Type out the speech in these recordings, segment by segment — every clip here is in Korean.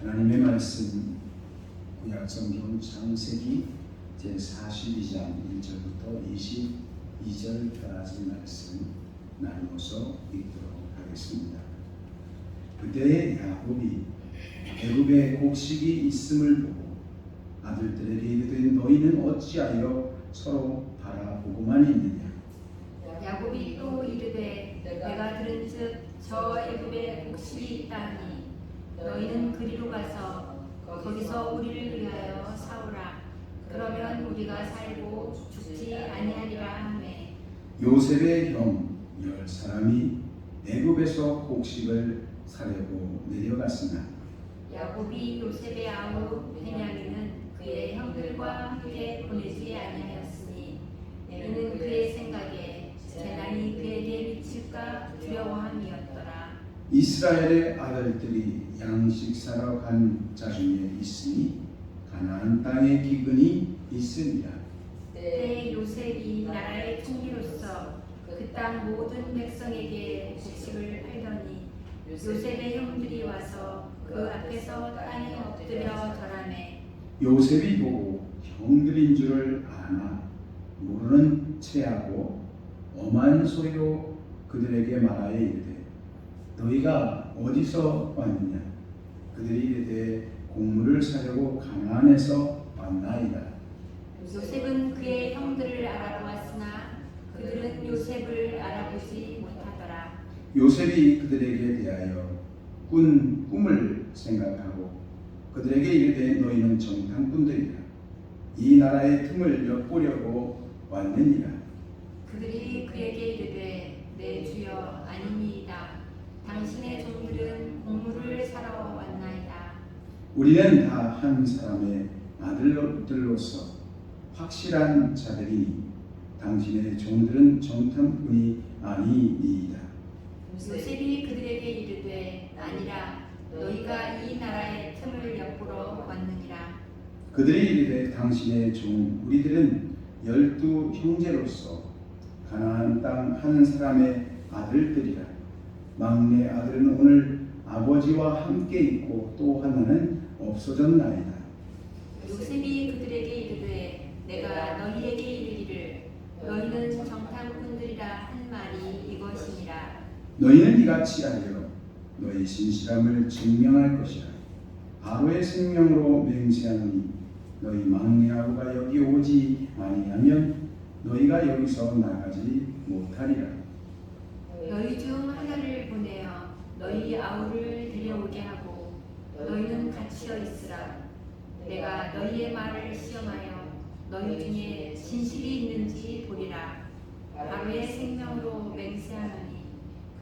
하나님의 말씀 구약성경 창세기 제42장 1절부터 22절까지 말씀 나누어서 읽도록 하겠습니다. 그때 야곱이 애굽에 곡식이 있음을 보고 아들들에게 이르되 너희는 어찌하여 서로 바라보고만 있느냐. 야곱이 또 이르되 내가 들은즉 저 애굽에 곡식이 있다니 너희는 그리로 가서 거기서 우리를 위하여 사오라. 그러면 우리가 살고 죽지 아니하리라 하매 요셉의 형 10사람이 애굽에서 곡식을 사려고 내려갔으나 야곱이 요셉의 아우 베냐민은 그의 형들과 함께 보내지 아니하였으니 이는 그의 생각에 재난이 그에게 미칠까 두려워함이었더라. 이스라엘의 아들들이 양식 사러 간 자 중에 있으니 가나안 땅에 기근이 있으니라. 그때 요셉이 나라의 총리로서 그 땅 모든 백성에게 곡식을 팔더니 요셉의 형들이 와서 그 앞에서 땅에 엎드려 절하매 요셉이 보고 형들인 줄을 아나 모르는 체하고 엄한 소리로 그들에게 말하여 이르되 너희가 어디서 왔느냐. 그들이 이르되 곡물을 사려고 가나안에서 왔나이다. 요셉은 그의 형들을 알아보았으나 그들은 요셉을 알아보지 못하더라. 요셉이 그들에게 대하여 꾼 꿈을 생각하고 그들에게 이르되 너희는 정탐꾼들이라. 이 나라의 틈을 엿보려고 왔느니라. 그들이 그에게 이르되 내 주여 아니니이다. 당신의 종들은 곡물을 사러 왔나이다. 우리는 다 한 사람의 아들들로서 확실한 자들이니 당신의 종들은 정탐꾼이 아니니이다. 요셉이 그들에게 이르되 아니라 너희가 이 나라의 틈을 엿보러 왔느니라. 그들이 이르되 당신의 종 우리들은 12 형제로서 가나안 땅 한 사람의 아들들이라. 막내 아들은 오늘 아버지와 함께 있고 또 하나는 없어졌나이다. 요셉이 그들에게 이르되 내가 너희에게 이르기를 너희는 정탐꾼들이라 한 말이 이것이니라. 너희는 이같이 하여 너희 진실함을 증명할 것이라. 바로의 생명으로 맹세하노니 너희 막내 아우가 여기 오지 아니하면 너희가 여기서 나가지 못하리라. 너희 중 하나를 보내어 너희 아우를 데려오게 하고 너희는 갇혀 있으라. 내가 너희의 말을 시험하여 너희 중에 진실이 있는지 보리라. 바로의 생명으로 맹세하노니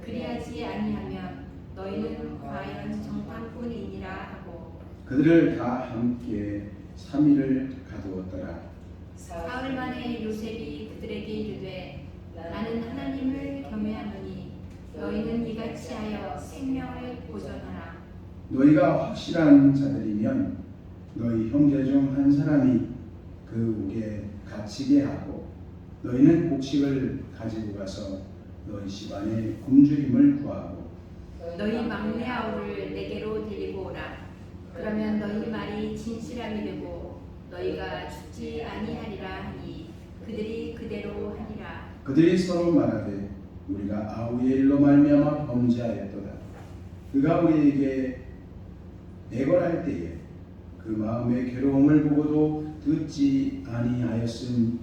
그리하지 아니하면 너희는 과연 정탐꾼이니라 하고 그들을 다 함께 3일을 가두었더라. 사흘 만에 요셉이 그들에게 이르되 나는 하나님을 경외하노니 너희는 이같이 하여 생명을 보존하라. 너희가 확실한 자들이면 너희 형제 중 한 사람이 그 옥에 갇히게 하고 너희는 곡식을 가지고 가서 너희 집안에 굶주림을 구하고 너희 막내 아우를 내게로 데리고 오라. 그러면 너희 말이 진실함이 되고 너희가 죽지 아니하리라 하니 그들이 그대로 하니라. 그들이 서로 말하되 우리가 아우의 일로 말미암아 범죄하였도다. 그가 우리에게 애걸할 때에 그 마음의 괴로움을 보고도 듣지 아니하였음이므로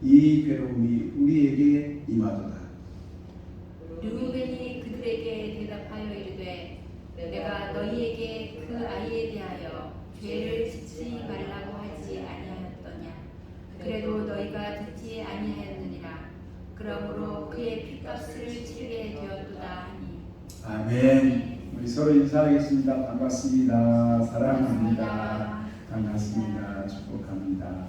이 괴로움이 우리에게 임하도다. 르우벤이 그들에게 대답하여 이르되 내가 너희에게 그 아이에 대하여 죄를 짓지 말라고 하지 아니하였더냐. 그래도 너희가 듣지 아니하였느니라. 그러므로 그의 핏값을 치르게 되었도다 하니. 아멘. 우리 서로 인사하겠습니다. 반갑습니다. 사랑합니다. 반갑습니다. 축복합니다.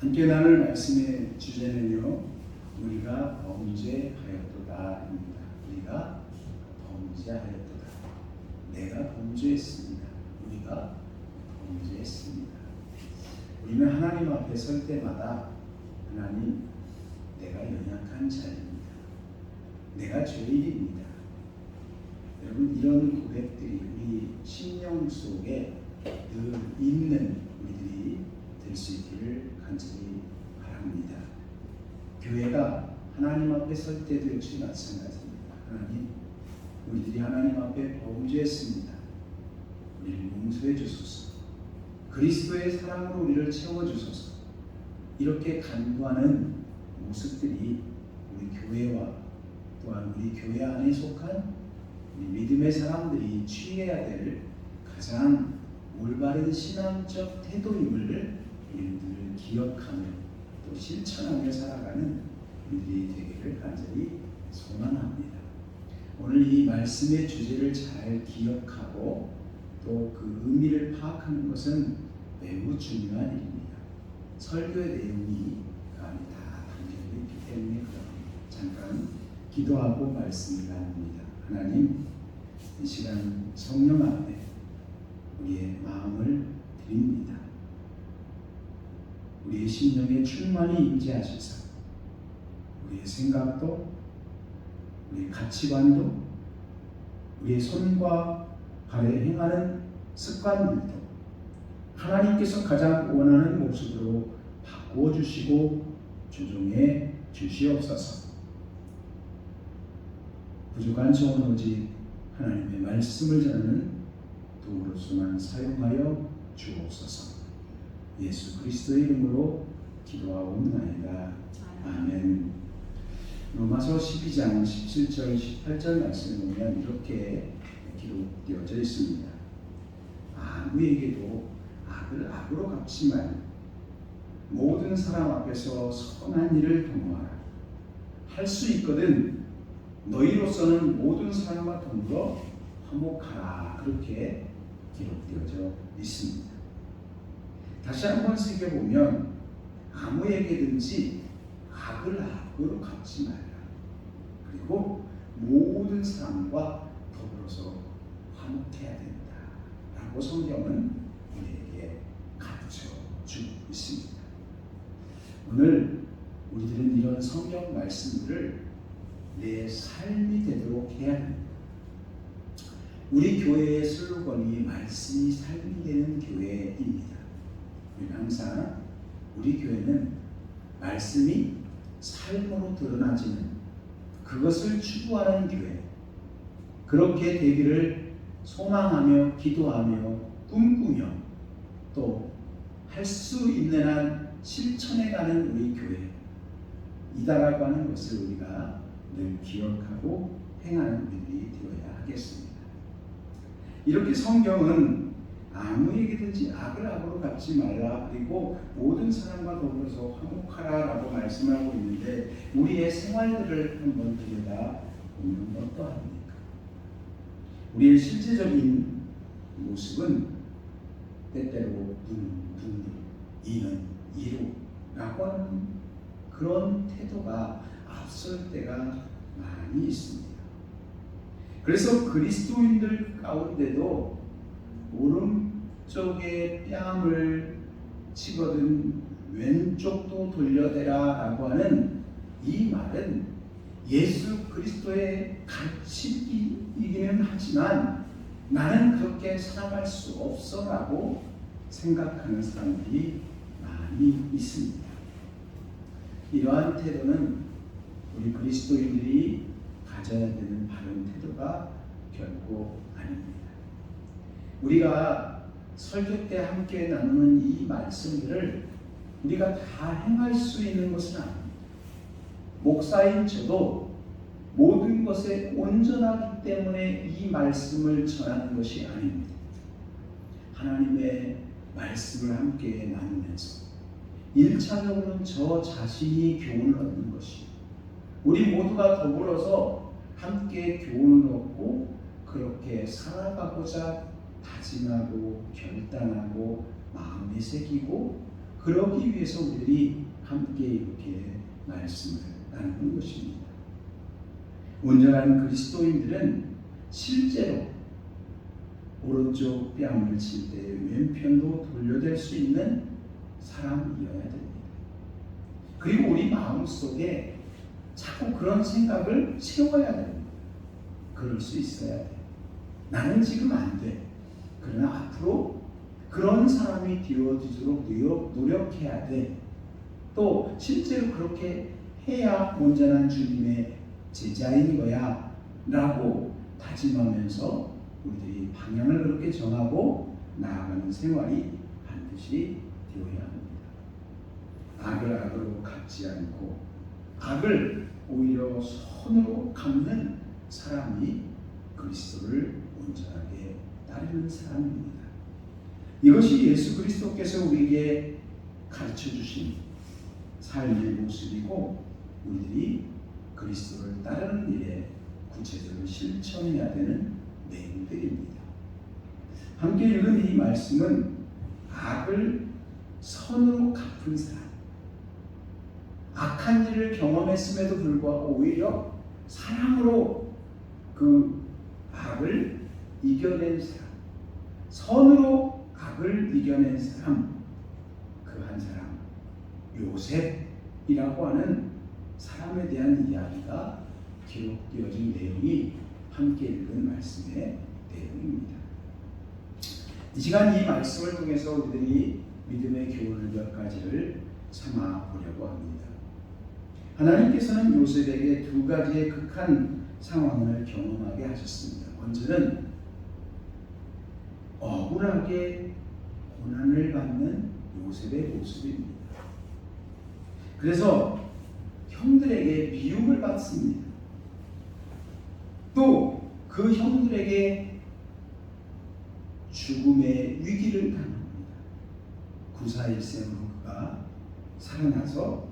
함께 나눌 말씀의 주제는요, 우리가 범죄하였도다입니다. 우리가 범죄하였도다. 내가 범죄했습니다. 우리가 범죄했습니다. 우리는 하나님 앞에 설 때마다 하나님, 내가 연약한 자입니다. 내가 죄인입니다. 여러분, 이런 고백들이 우리 심령 속에 늘 있는 우리들이 될 수 있기를 간절히 바랍니다. 교회가 하나님 앞에 설 때도 역시 마찬가지입니다. 하나님, 우리들이 하나님 앞에 범죄했습니다. 우리를 용서해 주소서. 그리스도의 사랑으로 우리를 채워주소서. 이렇게 간구하는 모습들이 우리 교회와 또한 우리 교회 안에 속한 우리 믿음의 사람들이 취해야 될 가장 올바른 신앙적 태도임을 우리들 기억하며 또 실천하며 살아가는 우리들이 되기를 간절히 소망합니다. 오늘 이 말씀의 주제를 잘 기억하고 또 그 의미를 파악하는 것은 매우 중요한 일입니다. 설교의 내용이 그 안에 다 담겨져 있기 때문에 잠깐 기도하고 말씀을 나눕니다. 하나님, 이 시간 성령 앞에 우리의 마음을 드립니다. 우리의 심령에 충만히 임재하시사 우리의 생각도, 우리의 가치관도, 우리의 손과 발에 행하는 습관들도 하나님께서 가장 원하는 모습으로 바꾸어 주시고 조정해 주시옵소서. 부족한 저는 오직 하나님의 말씀을 전하는 도구로서만 사용하여 주옵소서. 예수 그리스도의 이름으로 기도하옵나이다. 아멘. 로마서 12장 17절 18절 말씀을 보면 이렇게 기록되어져 있습니다. 아무에게도 악을 악으로 갚지 말고 모든 사람 앞에서 선한 일을 도모하라. 할 수 있거든 너희로서는 모든 사람과 더불어 화목하라. 그렇게 기록되어져 있습니다. 다시 한번 새겨보면 아무에게든지 악을 악으로 갚지 말라. 그리고 모든 사람과 더불어서 화목해야 된다 라고 성경은 우리에게 가르쳐주고 있습니다. 오늘 우리들은 이런 성경 말씀들을 내 삶이 되도록 해야 합니다. 우리 교회의 슬로건이 말씀이 삶이 되는 교회입니다. 우리는 항상 우리 교회는 말씀이 삶으로 드러나지는 그것을 추구하는 교회, 그렇게 되기를 소망하며 기도하며 꿈꾸며 또 할 수 있는 한 실천해가는 우리 교회이다라고 하는 것을 우리가 늘 기억하고 행하는 우리들이 되어야 하겠습니다. 이렇게 성경은 아무에게든지 악을 악으로 갚지 말라, 그리고 모든 사람과 더불어서 화목하라 라고 말씀하고 있는데 우리의 생활들을 한번 들여다보면 어떠합니까? 우리의 실제적인 모습은 때때로 분, 이는 이루라고 하는 그런 태도가 앞설 때가 많이 있습니다. 그래서 그리스도인들 가운데도 오른쪽에 뺨을 치거든 왼쪽도 돌려대라 라고 하는 이 말은 예수 그리스도의 가르치기이기는 하지만 나는 그렇게 살아갈 수 없어 라고 생각하는 사람들이 많이 있습니다. 이러한 태도는 우리 그리스도인들이 가져야 되는 바른 태도가 결코 아닙니다. 우리가 설교 때 함께 나누는 이 말씀들을 우리가 다 행할 수 있는 것은 아닙니다. 목사인 저도 모든 것에 온전하기 때문에 이 말씀을 전하는 것이 아닙니다. 하나님의 말씀을 함께 나누면서 1차적으로는 저 자신이 교훈을 얻는 것이, 우리 모두가 더불어서 함께 교훈을 얻고 그렇게 살아가고자 다짐하고 결단하고 마음에 새기고 그러기 위해서 우리들이 함께 이렇게 말씀을 나누는 것입니다. 온전한 그리스도인들은 실제로 오른쪽 뺨을 칠 때 왼편도 돌려댈 수 있는 사람이어야 됩니다. 그리고 우리 마음속에 자꾸 그런 생각을 채워야 됩니다. 그럴 수 있어야 돼요. 나는 지금 안 돼. 그러나 앞으로 그런 사람이 되어지도록 노력해야 돼. 또 실제로 그렇게 해야 온전한 주님의 제자인 거야 라고 다짐하면서 우리들이 방향을 그렇게 정하고 나아가는 생활이 반드시 되어야 합니다. 악을 악으로 갚지 않고 악을 오히려 선으로 갚는 사람이 그리스도를 온전하게 따르는 사람입니다. 이것이 예수 그리스도께서 우리에게 가르쳐 주신 삶의 모습이고 우리들이 그리스도를 따르는 일에 구체적으로 실천해야 되는 내용들입니다. 함께 읽은 이 말씀은 악을 선으로 갚은 사람, 악한 일을 경험했음에도 불구하고 오히려 사랑으로 그 악을 이겨낸 사람, 선으로 악을 이겨낸 사람, 그 한 사람 요셉이라고 하는 사람에 대한 이야기가 기록되어진 내용이 함께 읽은 말씀의 내용입니다. 이 시간 이 말씀을 통해서 우리들이 믿음의 교훈을 몇 가지를 삼아 보려고 합니다. 하나님께서는 요셉에게 두 가지의 극한 상황을 경험하게 하셨습니다. 먼저는 억울하게 고난을 받는 요셉의 모습입니다. 그래서 형들에게 미움을 받습니다. 또 그 형들에게 죽음의 위기를 당합니다. 94일생으로 그가 살아나서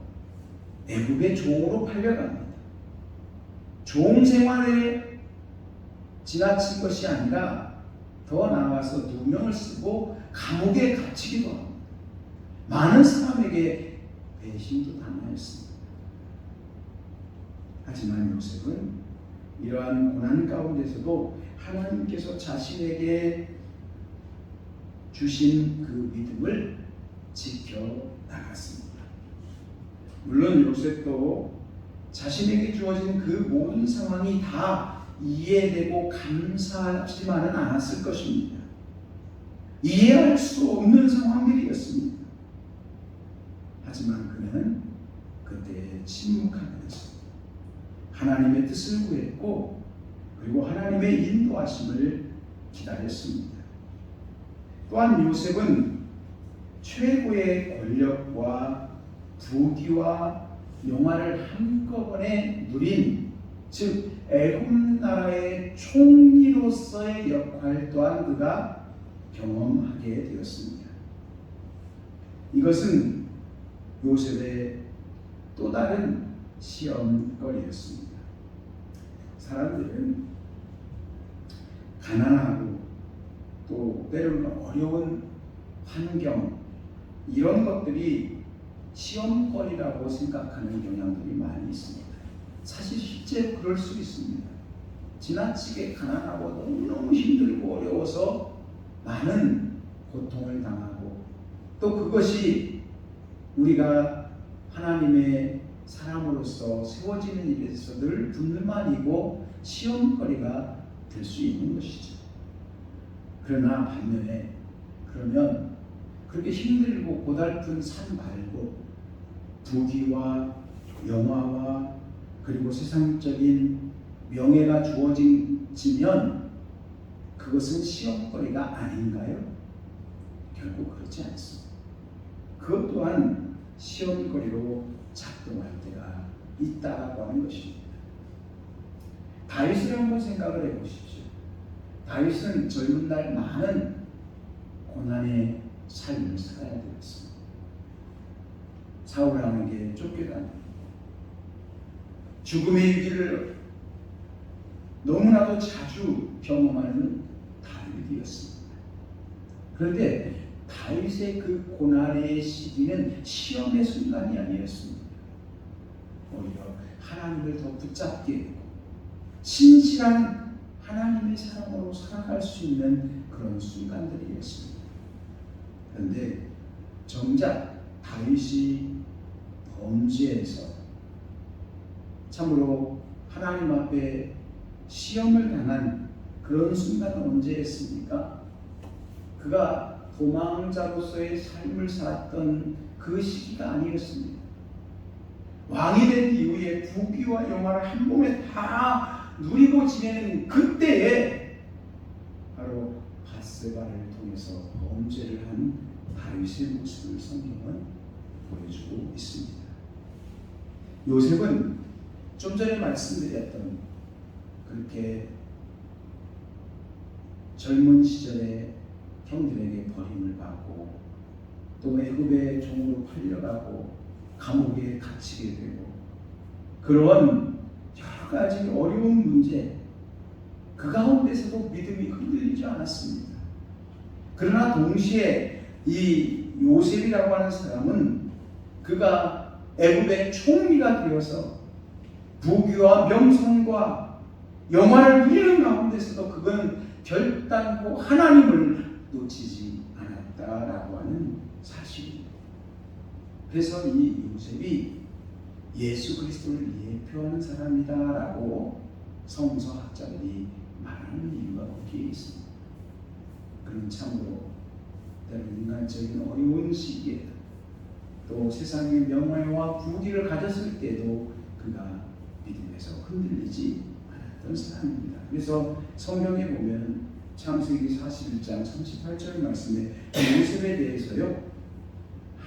애굽의 종으로 팔려갑니다. 종 생활에 지나친 것이 아니라 더 나아가서 누명을 쓰고 감옥에 갇히기도 합니다. 많은 사람에게 배신도 당하였습니다. 하지만 요셉은 이러한 고난 가운데서도 하나님께서 자신에게 주신 그 믿음을 지켜나갔습니다. 물론 요셉도 자신에게 주어진 그 모든 상황이 다 이해되고 감사하지만은 않았을 것입니다. 이해할 수 없는 상황들이었습니다. 하지만 그는 그때 침묵하면서 하나님의 뜻을 구했고 그리고 하나님의 인도하심을 기다렸습니다. 또한 요셉은 최고의 권력과 부귀와 영화를 한꺼번에 누린 즉 애굽 나라의 총리로서의 역할 또한 그가 경험하게 되었습니다. 이것은 요셉의 또 다른 시험거리였습니다. 사람들은 가난하고 또 때로는 어려운 환경 이런 것들이 시험거리라고 생각하는 경향들이 많이 있습니다. 사실 실제로 그럴 수 있습니다. 지나치게 가난하고 너무너무 힘들고 어려워서 많은 고통을 당하고 또 그것이 우리가 하나님의 사람으로서 세워지는 일에서 늘 분만이고 시험거리가 될 수 있는 것이죠. 그러나 반면에 그러면 그렇게 힘들고 고달픈 삶 말고 부귀와 영화와 그리고 세상적인 명예가 주어지면 그것은 시험거리가 아닌가요? 결국 그렇지 않습니다. 그것 또한 시험거리로 작동할 때가 있다고 하는 것입니다. 다윗을 한번 생각을 해보십시오. 다윗은 젊은 날 많은 고난의 삶을 살아야 되었습니다. 사울 왕에게 쫓겨다니고 죽음의 위기를 너무나도 자주 경험하는 다윗이었습니다. 그런데 다윗의 그 고난의 시기는 시험의 순간이 아니었습니다. 오히려 하나님을 더 붙잡게 되고 신실한 하나님의 사랑으로 살아갈 수 있는 그런 순간들이었습니다. 그런데 정작 다윗이 범죄에서 참으로 하나님 앞에 시험을 당한 그런 순간은 언제였습니까? 그가 도망자로서의 삶을 살았던 그 시기가 아니었습니다. 왕이 된 이후에 부귀와 영화를 한 몸에 다 누리고 지내는 그때에 바로 밧세바를 통해서 범죄를 한 다윗의 모습을 성경은 보여주고 있습니다. 요셉은 좀 전에 말씀드렸던 그렇게 젊은 시절에 형들에게 버림을 받고 또 애굽의 종으로 팔려가고 감옥에 갇히게 되고 그런 여러 가지 어려운 문제 그 가운데서도 믿음이 흔들리지 않았습니다. 그러나 동시에 이 요셉이라고 하는 사람은 그가 애굽의 총리가 되어서 부귀와 명성과 영화를 누리는 가운데서도 그는 결단코 하나님을 놓치지 않았다라고 하는 사실입니다. 그래서 이 요셉이 예수 그리스도를 예표하는 사람이다라고 성서학자들이 말하는 이유가 거기에 있습니다. 그는 참으로 때로는 인간적인 어려운 시기에 또 세상의 명예와 부귀를 가졌을 때도 그가 믿음에서 흔들리지 않았던 사람입니다. 그래서 성경에 보면 창세기 41장 38절 말씀에 요셉에 대해서요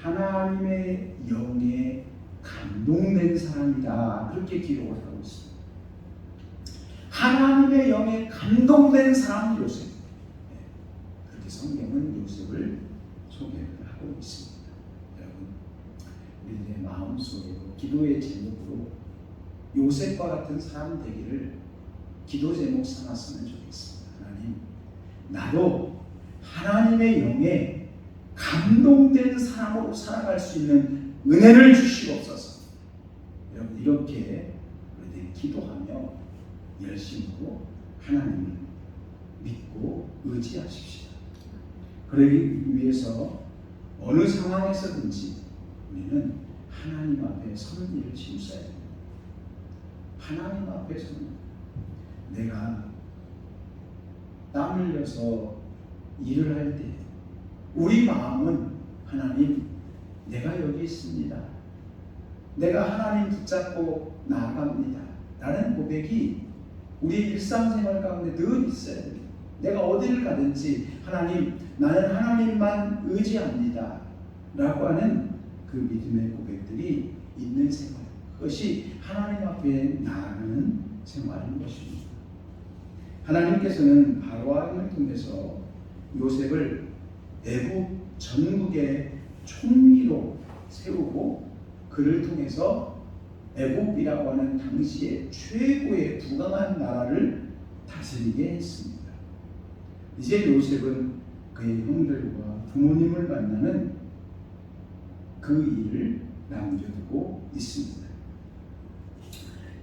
하나님의 영에 감동된 사람이다 그렇게 기록을 하고 있습니다. 하나님의 영에 감동된 사람 요셉. 그렇게 성경은 요셉을 소개를 하고 있습니다. 여러분, 우리들의 마음속에도 기도의 제목으로 요셉과 같은 사람 되기를 기도 제목 삼았으면 좋겠습니다. 하나님, 나도 하나님의 영에 감동된 사람으로 살아갈 수 있는 은혜를 주시옵소서. 여러분, 이렇게 우리들이 기도하며 열심으로 하나님을 믿고 의지하십시오. 그러기 위해서 어느 상황에서든지 우리는 하나님 앞에 서는 일을 치우쳐야 됩니다. 하나님 앞에 서는 내가 땀 흘려서 일을 할 때 우리 마음은 하나님 내가 여기 있습니다. 내가 하나님 붙잡고 나아갑니다. 라는 고백이 우리 일상생활 가운데 늘 있어야 됩니다. 내가 어디를 가든지 하나님 나는 하나님만 의지합니다. 라고 하는 그 믿음의 고백들이 있는 생활. 그것이 하나님 앞에 나아가는 생활인 것입니다. 하나님께서는 바로왕을 통해서 요셉을 애굽 전국의 총리로 세우고 그를 통해서 애굽이라고 하는 당시의 최고의 부강한 나라를 다스리게 했습니다. 이제 요셉은 그의 형들과 부모님을 만나는 그 일을 남겨두고 있습니다.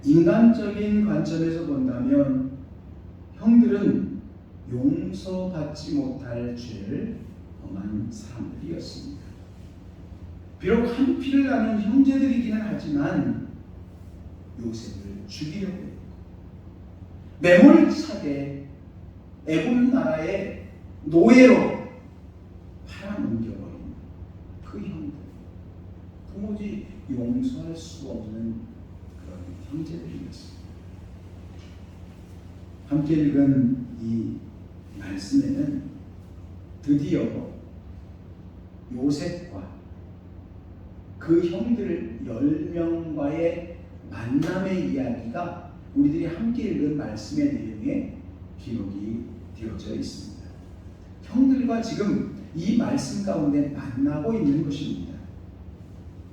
인간적인 관점에서 본다면 형들은 용서받지 못할 죄를 범한 사람들이었습니다. 비록 한 피를 나눈 형제들이기는 하지만 요셉을 죽이려고 했고 매몰차게 애굽 나라의 노예로 팔아넘겨버린 그 형들, 도무지 용서할 수 없는 그런 형제들이었습니다. 함께 읽은 이 말씀에는 드디어 요셉과 그 형들 10명과의 만남의 이야기가 우리들이 함께 읽은 말씀의 내용에 기록이 되어져 있습니다. 형들과 지금 이 말씀 가운데 만나고 있는 것입니다.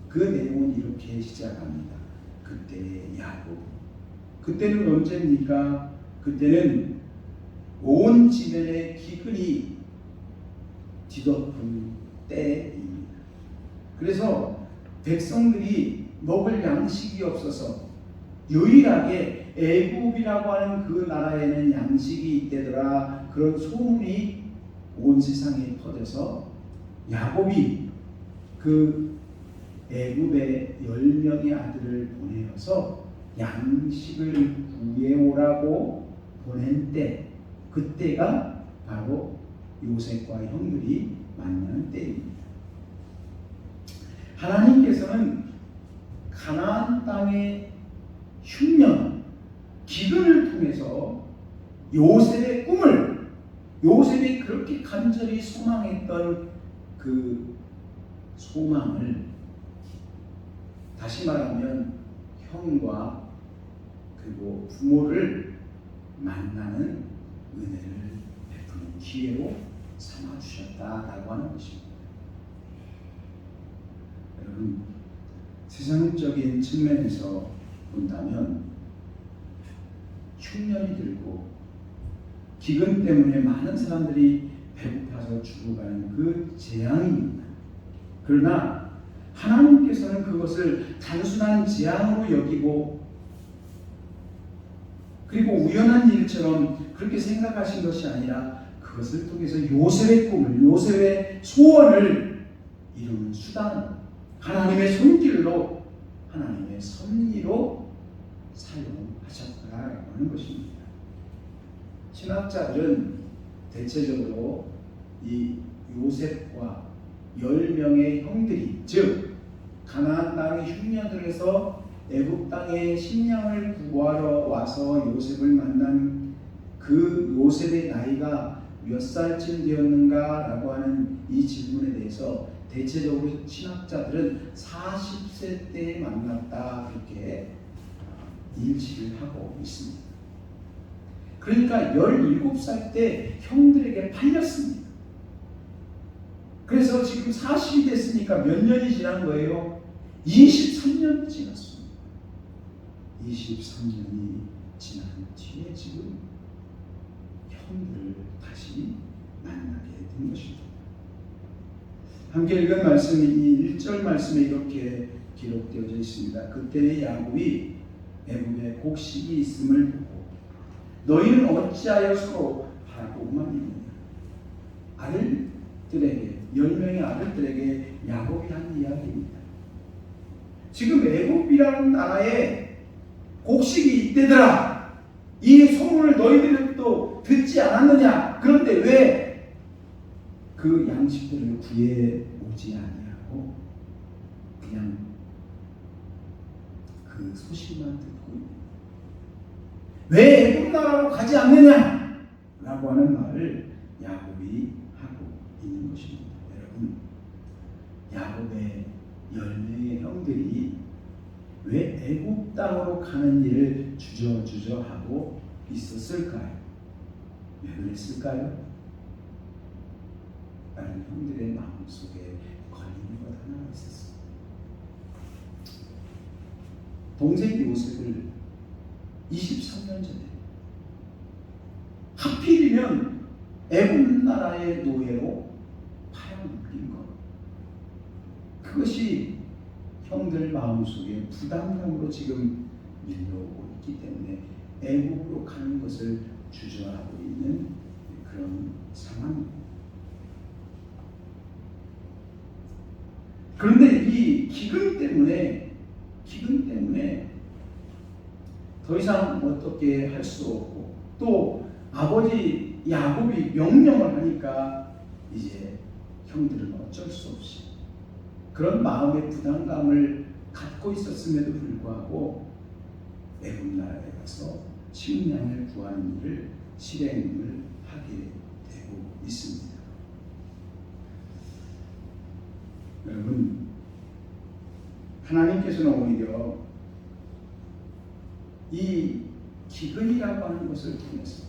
그 내용은 이렇게 시작합니다. 그때 야곱. 그때는 언제입니까? 그때는 온 지면에 기근이 뒤덮은 때입니다. 그래서 백성들이 먹을 양식이 없어서 유일하게 애굽이라고 하는 그 나라에는 양식이 있대더라 그런 소문이 온 세상에 퍼져서 야곱이 그 애굽의 10명의 아들을 보내어서 양식을 구해오라고 보낸 때 그때가 바로 요셉과 형들이 만나는 때입니다. 하나님께서는 가나안 땅의 흉년, 기근을 통해서 요셉의 꿈을, 요셉이 그렇게 간절히 소망했던 그 소망을, 다시 말하면 형과 그리고 부모를 만나는 은혜를 베푸는 기회로 삼아 주셨다라고 하는 것입니다. 여러분, 세상적인 측면에서 본다면 흉년이 들고 기근 때문에 많은 사람들이 배고파서 죽어가는 그 재앙입니다. 그러나 하나님께서는 그것을 단순한 재앙으로 여기고 그리고 우연한 일처럼 그렇게 생각하신 것이 아니라 그것을 통해서 요셉의 꿈을, 요셉의 소원을 이루는 수단으로, 하나님의 손길로, 하나님의 섭리로 사용하셨다라고 하는 것입니다. 신학자들은 대체적으로 이 요셉과 10명의 형들이, 즉 가나안 땅의 흉년들에서 애굽 땅의 식량을 구하러 와서 요셉을 만난 그 요셉의 나이가 몇 살쯤 되었는가라고 하는 이 질문에 대해서 대체적으로 신학자들은 40세 때에 만났다, 그렇게 일치를 하고 있습니다. 그러니까 17살 때 형들에게 팔렸습니다. 그래서 지금 40이 됐으니까 몇 년이 지난 거예요? 23년이 지났습니다. 23년이 지난 뒤에 지금 형들을 다시 만나게 된 것입니다. 함께 읽은 말씀이 이 1절 말씀에 이렇게 기록되어져 있습니다. 그때 야곱이 애굽에 곡식이 있음을 보고 너희는 어찌하여 서로 바라보고만 있느냐. 아들들에게, 10명의 아들들에게 야곱이 한 이야기입니다. 지금 애굽이라는 나라에 곡식이 있대더라. 이 소문을 너희들도 듣지 않았느냐. 그런데 왜 그 양식들을 구해 오지 아니하고 그냥 그 소식만 듣고 있는, 왜 애굽 나라로 가지 않느냐 라고 하는 말을 야곱이 하고 있는 것입니다. 여러분, 야곱의 10명의 형들이 왜 애굽 땅으로 가는 일을 주저하고 있었을까요? 왜 그랬을까요? 다른 형들의 마음속에 걸리는 것 하나 있었습니다. 동생 요셉을 23년 전에 하필이면 애굽 나라의 노예로 팔아넘긴 것, 그것이 형들 마음속에 부담감으로 지금 밀려오고 있기 때문에 애굽으로 가는 것을 주저하고 있는 그런 상황입니다. 그런데 이 기근 때문에 더 이상 어떻게 할 수 없고, 또 아버지 야곱이 명령을 하니까 이제 형들은 어쩔 수 없이 그런 마음의 부담감을 갖고 있었음에도 불구하고 애굽 나라에 가서 식량을 구하는 일을 실행을 하게 되고 있습니다. 여러분, 하나님께서는 오히려 이 기근이라고 하는 것을 통해서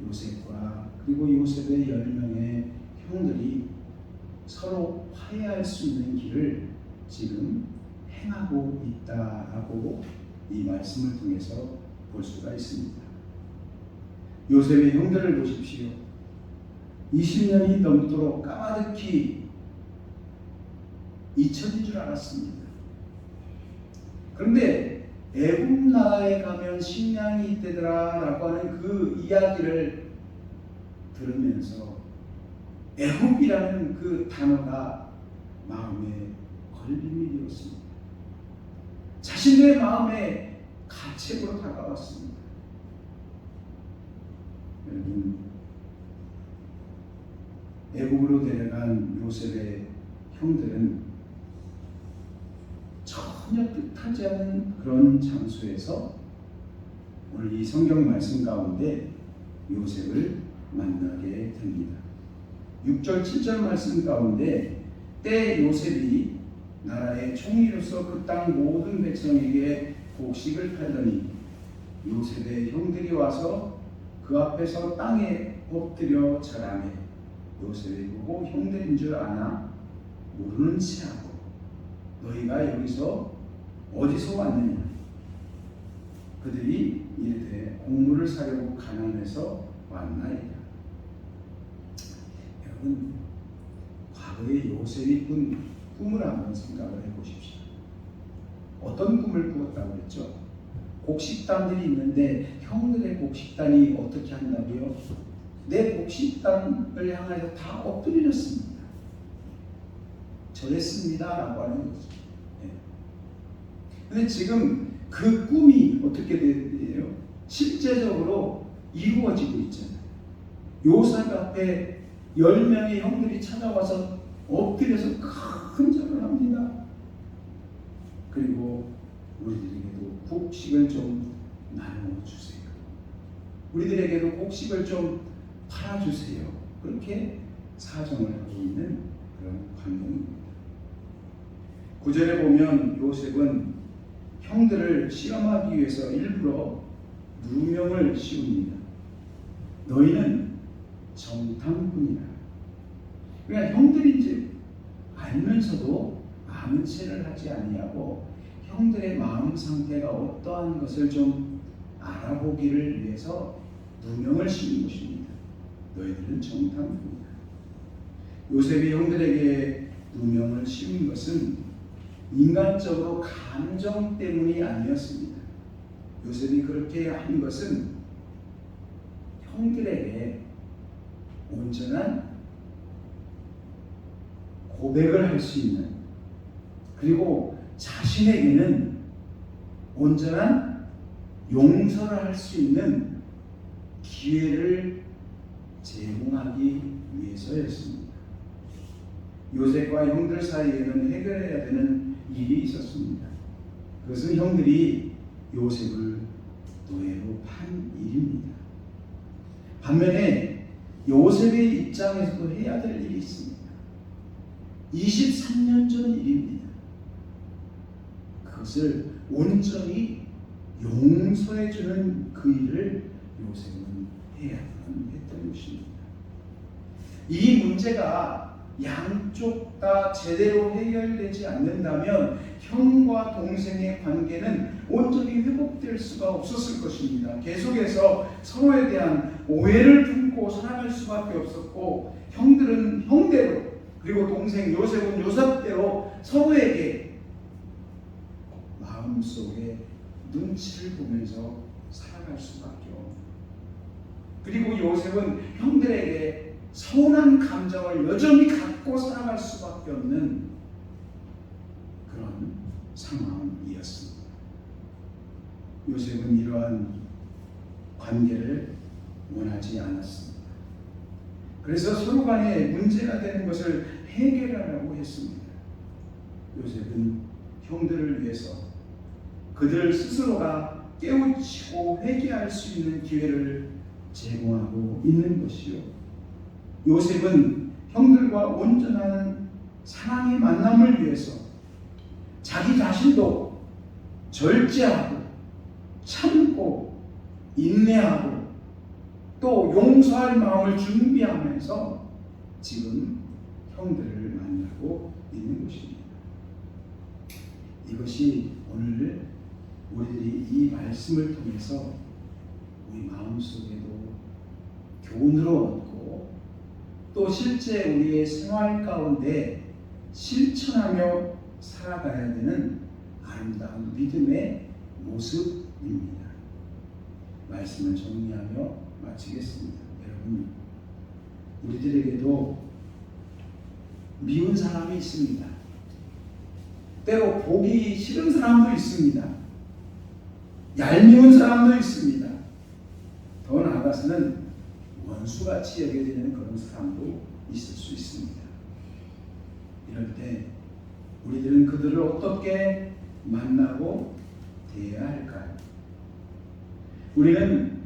요셉과 그리고 요셉의 10명의 형들이 서로 화해할 수 있는 길을 지금 행하고 있다라고 이 말씀을 통해서 볼 수가 있습니다. 요셉의 형들을 보십시오. 20년이 넘도록 까마득히 잊혀진 줄 알았습니다. 그런데 애굽 나라에 가면 식량이 있대더라 라고 하는 그 이야기를 들으면서 애굽이라는 그 단어가 마음에 걸림이 되었습니다. 자신의 마음에 가책으로 다가왔습니다. 여러분, 애굽으로 데려간 요셉의 형들은 전혀 뜻하지 않은 그런 장소에서 오늘 이 성경 말씀 가운데 요셉을 만나게 됩니다. 6절 7절 말씀 가운데 때 요셉이 나라의 총리로서 그 땅 모든 백성에게 곡식을 팔더니 요셉의 형들이 와서 그 앞에서 땅에 엎드려 절하매 요셉이 보고 형들인 줄 아나 모르는 체하고 너희가 여기서 어디서 왔느냐? 그들이 이르되 곡물을 사려고 가나안에서 왔나이다. 여러분, 과거에 요셉이 꾼 꿈을 한번 생각을 해보십시오. 어떤 꿈을 꾸었다고 했죠? 곡식단들이 있는데 형들의 곡식단이 어떻게 한다고요? 내 곡식단을 향해서 다 엎드렸습니다. 절했습니다 라고 하는 거죠. 근데 지금 그 꿈이 어떻게 돼요? 실제적으로 이루어지고 있잖아요. 요셉 앞에 10명의 형들이 찾아와서 엎드려서 큰 절을 합니다. 그리고 우리들에게도 곡식을 좀 나눠주세요. 우리들에게도 곡식을 좀 팔아주세요. 그렇게 사정을 하고 있는 그런 광경입니다. 9절에 보면 요셉은 형들을 시험하기 위해서 일부러 누명을 씌웁니다. 너희는 정탐꾼이라. 그러니까 형들인지 알면서도 아는 체를 하지 아니하고 형들의 마음 상태가 어떠한 것을 좀 알아보기를 위해서 누명을 씌운 것입니다. 너희들은 정탐꾼이다. 요셉이 형들에게 누명을 씌운 것은 인간적으로 감정 때문이 아니었습니다. 요셉이 그렇게 한 것은 형들에게 온전한 고백을 할 수 있는, 그리고 자신에게는 온전한 용서를 할 수 있는 기회를 제공하기 위해서였습니다. 요셉과 형들 사이에는 해결해야 되는 일이 있었습니다. 그것은 형들이 요셉을 노예로 판 일입니다. 반면에 요셉의 입장에서도 해야 될 일이 있습니다. 23년 전 일입니다. 그것을 온전히 용서해주는 그 일을 요셉은 해야만 했던 것입니다. 이 문제가 양쪽 다 제대로 해결되지 않는다면 형과 동생의 관계는 온전히 회복될 수가 없었을 것입니다. 계속해서 서로에 대한 오해를 품고 살아갈 수밖에 없었고, 형들은 형대로, 그리고 동생 요셉은 요셉대로 서로에게 마음속에 눈치를 보면서 살아갈 수밖에 없는, 그리고 요셉은 형들에게 서운한 감정을 여전히 갖고 살아갈 수밖에 없는 그런 상황이었습니다. 요셉은 이러한 관계를 원하지 않았습니다. 그래서 서로 간에 문제가 되는 것을 해결하라고 했습니다. 요셉은 형들을 위해서 그들 스스로가 깨우치고 회개할 수 있는 기회를 제공하고 있는 것이요, 요셉은 형들과 온전한 사랑의 만남을 위해서 자기 자신도 절제하고 참고 인내하고 또 용서할 마음을 준비하면서 지금 형들을 만나고 있는 것입니다. 이것이 오늘 우리들이 이 말씀을 통해서 우리 마음속에도 교훈으로 얻고 또 실제 우리의 생활 가운데 실천하며 살아가야 되는 아름다운 믿음의 모습입니다. 말씀을 정리하며 마치겠습니다. 여러분, 우리들에게도 미운 사람이 있습니다. 때로 보기 싫은 사람도 있습니다. 얄미운 사람도 있습니다. 더 나아가서는 원수같이 여겨지는 그런 사람도 있을 수 있습니다. 이럴 때 우리들은 그들을 어떻게 만나고 대해야 할까요? 우리는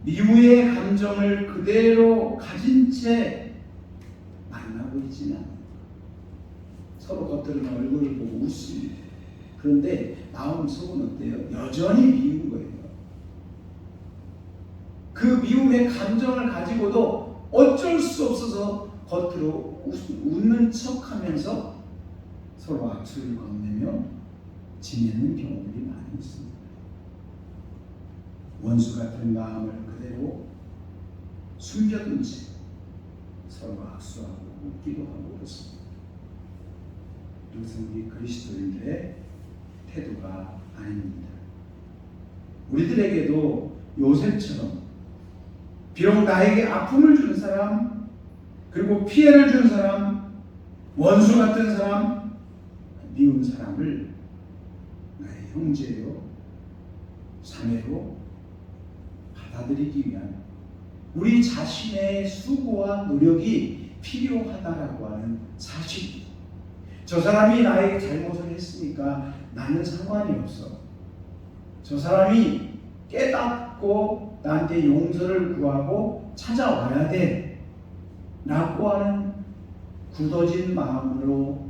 미움의 감정을 그대로 가진 채 만나고 있지는 않아요. 서로 겉으로는 얼굴을 보고 웃습니다. 그런데 마음속은 어때요? 여전히 미운 거예요. 그 미움의 감정을 가지고도 어쩔 수 없어서 겉으로 웃는 척하면서 서로 악수를 건네며 지내는 경우들이 많이 있습니다. 원수 같은 마음을 그대로 숨겨둔 채 서로 악수하고 웃기도 하고 그렇습니다. 이것은 우리 그리스도인들의 태도가 아닙니다. 우리들에게도 요셉처럼 비록 나에게 아픔을 준 사람, 그리고 피해를 준 사람, 원수 같은 사람, 미운 사람을 나의 형제요, 자매로 받아들이기 위한 우리 자신의 수고와 노력이 필요하다라고 하는 사실. 저 사람이 나에게 잘못을 했으니까 나는 상관이 없어. 저 사람이 깨닫고 나한테 용서를 구하고 찾아와야 돼 라고 하는 굳어진 마음으로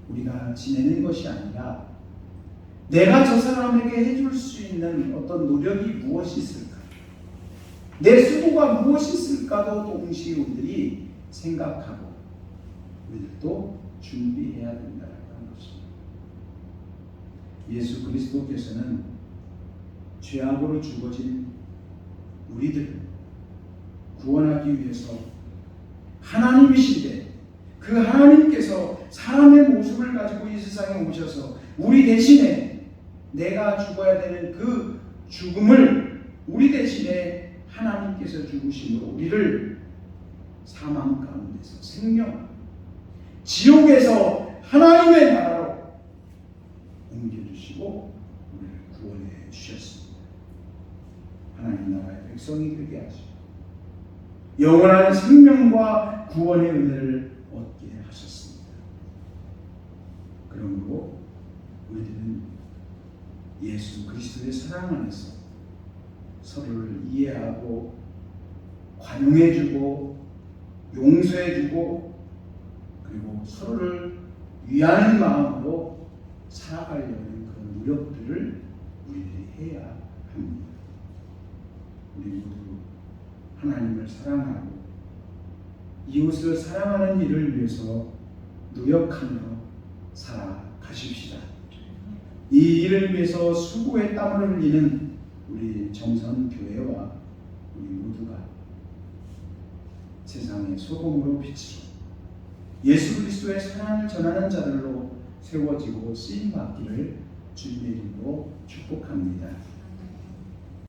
우리가 지내는 것이 아니라 내가 저 사람에게 해줄 수 있는 어떤 노력이 무엇이 있을까, 내 수고가 무엇이 있을까도 동시에 우리들이 생각하고 우리들도 준비해야 된다는 것입니다. 예수 그리스도께서는 죄악으로 죽어진 우리들을 구원하기 위해서 하나님이신데 그 하나님께서 사람의 모습을 가지고 이 세상에 오셔서 우리 대신에 내가 죽어야 되는 그 죽음을 우리 대신에 하나님께서 죽으심으로 우리를 사망 가운데서 생명, 지옥에서 하나님의 나라로 옮겨주시고 우리를 구원해 주셨습니다. 하나님 나라의 백성이 되게 하시고 영원한 생명과 구원의 은혜를 얻게 하셨습니다. 그러므로 우리들은 예수 그리스도의 사랑 안에서 서로를 이해하고 관용해주고 용서해주고 그리고 서로를 위하는 마음으로 살아가려는 그런 노력들을 우리들이 해야 합니다. 우리 모두 하나님을 사랑하고 이웃을 사랑하는 일을 위해서 노력하며 살아가십시다. 이 일을 위해서 수고의 땀을 흘리는 우리 정선교회와 우리 모두가 세상의 소금으로 빛으로 예수 그리스도의 사랑을 전하는 자들로 세워지고 쓰임받기를 주님의 이름으로 축복합니다.